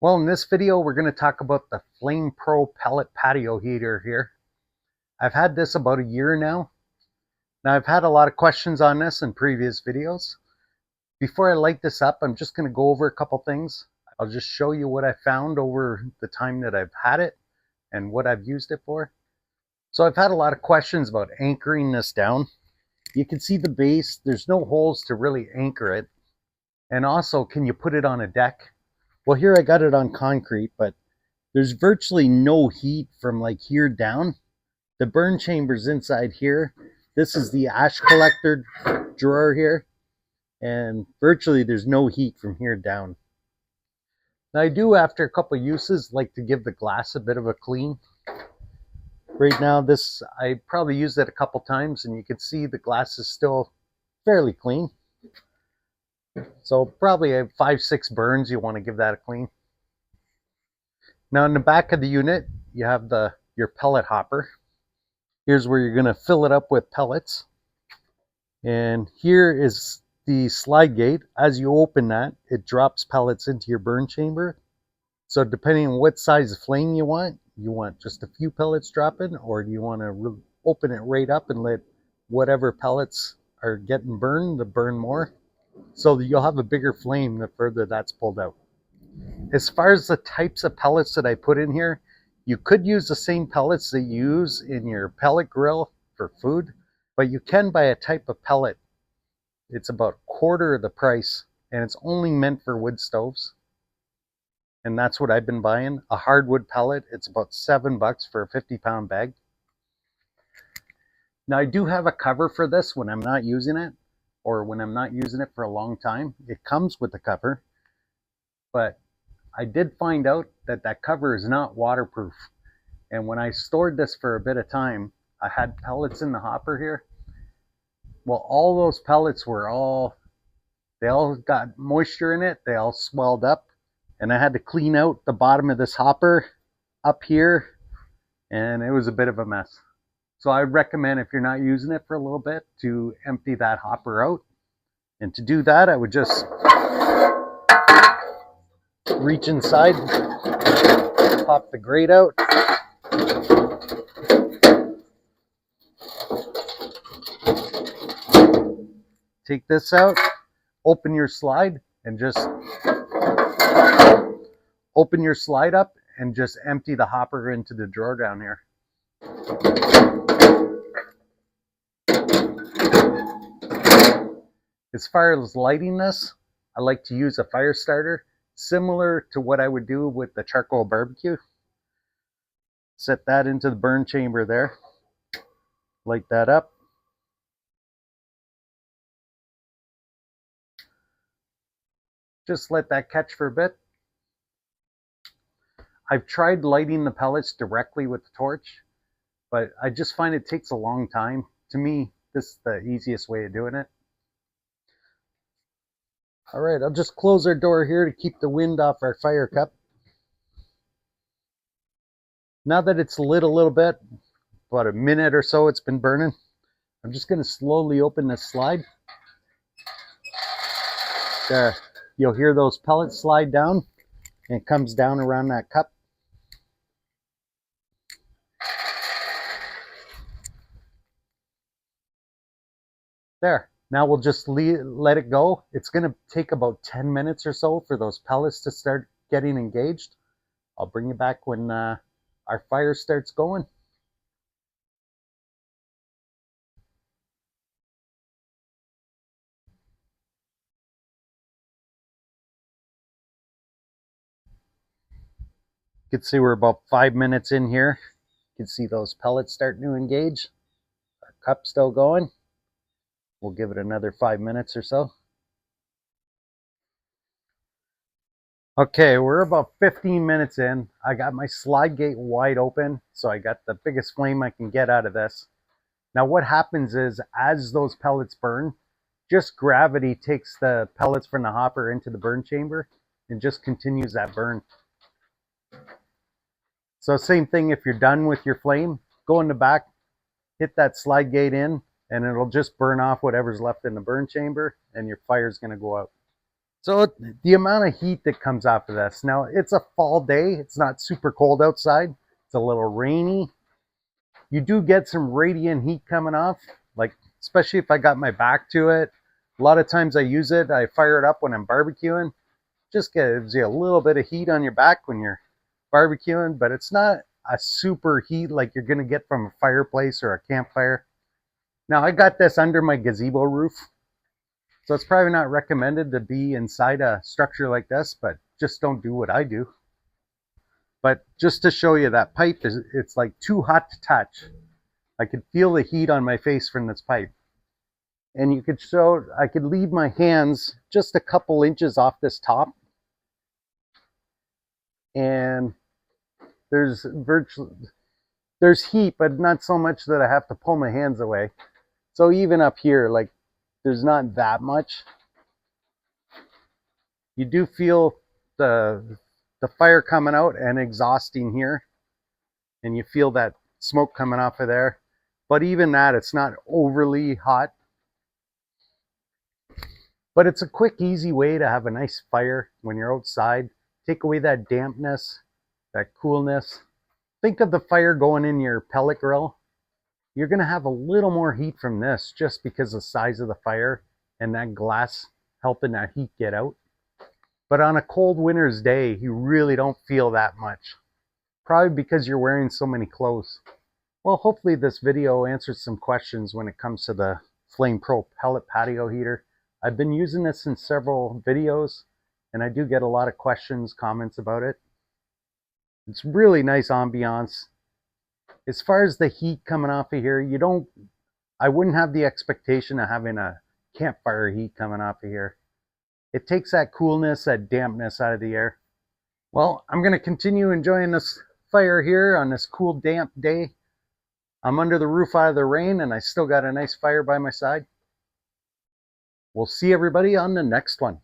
Well, in this video, we're going to talk about the Flame Pro Pellet Patio heater here. I've had this about a year now. Now, I've had a lot of questions on this in previous videos. Before I light this up, I'm just going to go over a couple things. I'll just show you what I found over the time that I've had it and what I've used it for. So I've had a lot of questions about anchoring this down. You can see the base. There's no holes to really anchor it. And also, can you put it on a deck? Well, here I got it on concrete, but there's virtually no heat from like here down. The burn chamber's inside here. This is the ash collector drawer here. And virtually there's no heat from here down. Now I do, after a couple of uses, like to give the glass a bit of a clean. Right now this, I probably used it a couple times and you can see the glass is still fairly clean. So probably 5-6 burns, you want to give that a clean. Now in the back of the unit, you have your pellet hopper. Here's where you're going to fill it up with pellets. And here is the slide gate. As you open that, it drops pellets into your burn chamber. So depending on what size of flame you want just a few pellets drop in, or do you want to open it right up and let whatever pellets are getting burned to burn more? So that you'll have a bigger flame the further that's pulled out. As far as the types of pellets that I put in here, you could use the same pellets that you use in your pellet grill for food, but you can buy a type of pellet. It's about a quarter of the price, and it's only meant for wood stoves. And that's what I've been buying. A hardwood pellet, it's about $7 for a 50-pound bag. Now I do have a cover for this when I'm not using it, or when I'm not using it for a long time. It comes with the cover, but I did find out that that cover is not waterproof. And when I stored this for a bit of time, I had pellets in the hopper here. Well, all those pellets they all got moisture in it. They all swelled up. And I had to clean out the bottom of this hopper up here. And it was a bit of a mess. So I recommend, if you're not using it for a little bit, to empty that hopper out. And to do that, I would just reach inside, pop the grate out. Take this out, open your slide, and just open your slide up and just empty the hopper into the drawer down here. As far as lighting this, I like to use a fire starter, similar to what I would do with the charcoal barbecue. Set that into the burn chamber there. Light that up. Just let that catch for a bit. I've tried lighting the pellets directly with the torch, but I just find it takes a long time. To me, this is the easiest way of doing it. All right, I'll just close our door here to keep the wind off our fire cup. Now that it's lit a little bit, about a minute or so it's been burning, I'm just going to slowly open this slide. There, you'll hear those pellets slide down, and it comes down around that cup. There. Now we'll just let it go. It's going to take about 10 minutes or so for those pellets to start getting engaged. I'll bring you back when our fire starts going. You can see we're about 5 minutes in here. You can see those pellets starting to engage. Our cup's still going. We'll give it another 5 minutes or so. Okay, we're about 15 minutes in. I got my slide gate wide open, so I got the biggest flame I can get out of this. Now what happens is, as those pellets burn, just gravity takes the pellets from the hopper into the burn chamber and just continues that burn. So same thing, if you're done with your flame, go in the back, hit that slide gate in, and it'll just burn off whatever's left in the burn chamber, and your fire's going to go out. So the amount of heat that comes off of this, now it's a fall day, it's not super cold outside, it's a little rainy. You do get some radiant heat coming off, like especially if I got my back to it. A lot of times I use it, I fire it up when I'm barbecuing. Just gives you a little bit of heat on your back when you're barbecuing, but it's not a super heat like you're gonna get from a fireplace or a campfire. Now I got this under my gazebo roof, so it's probably not recommended to be inside a structure like this, but just don't do what I do. But just to show you, that pipe it's like too hot to touch. I could feel the heat on my face from this pipe. And you could show, I could leave my hands just a couple inches off this top, and there's heat, but not so much that I have to pull my hands away. So even up here, like, there's not that much. You do feel the fire coming out and exhausting here, and you feel that smoke coming off of there. But even that, it's not overly hot. But it's a quick, easy way to have a nice fire when you're outside. Take away that dampness, that coolness. Think of the fire going in your pellet grill. You're going to have a little more heat from this just because of the size of the fire and that glass helping that heat get out. But on a cold winter's day, you really don't feel that much. Probably because you're wearing so many clothes. Well, hopefully this video answers some questions when it comes to the Flame Pro Pellet Patio Heater. I've been using this in several videos, and I do get a lot of questions, comments about it. It's really nice ambiance. As far as the heat coming off of here, I wouldn't have the expectation of having a campfire heat coming off of here. It takes that coolness, that dampness out of the air. Well, I'm going to continue enjoying this fire here on this cool, damp day. I'm under the roof out of the rain, and I still got a nice fire by my side. We'll see everybody on the next one.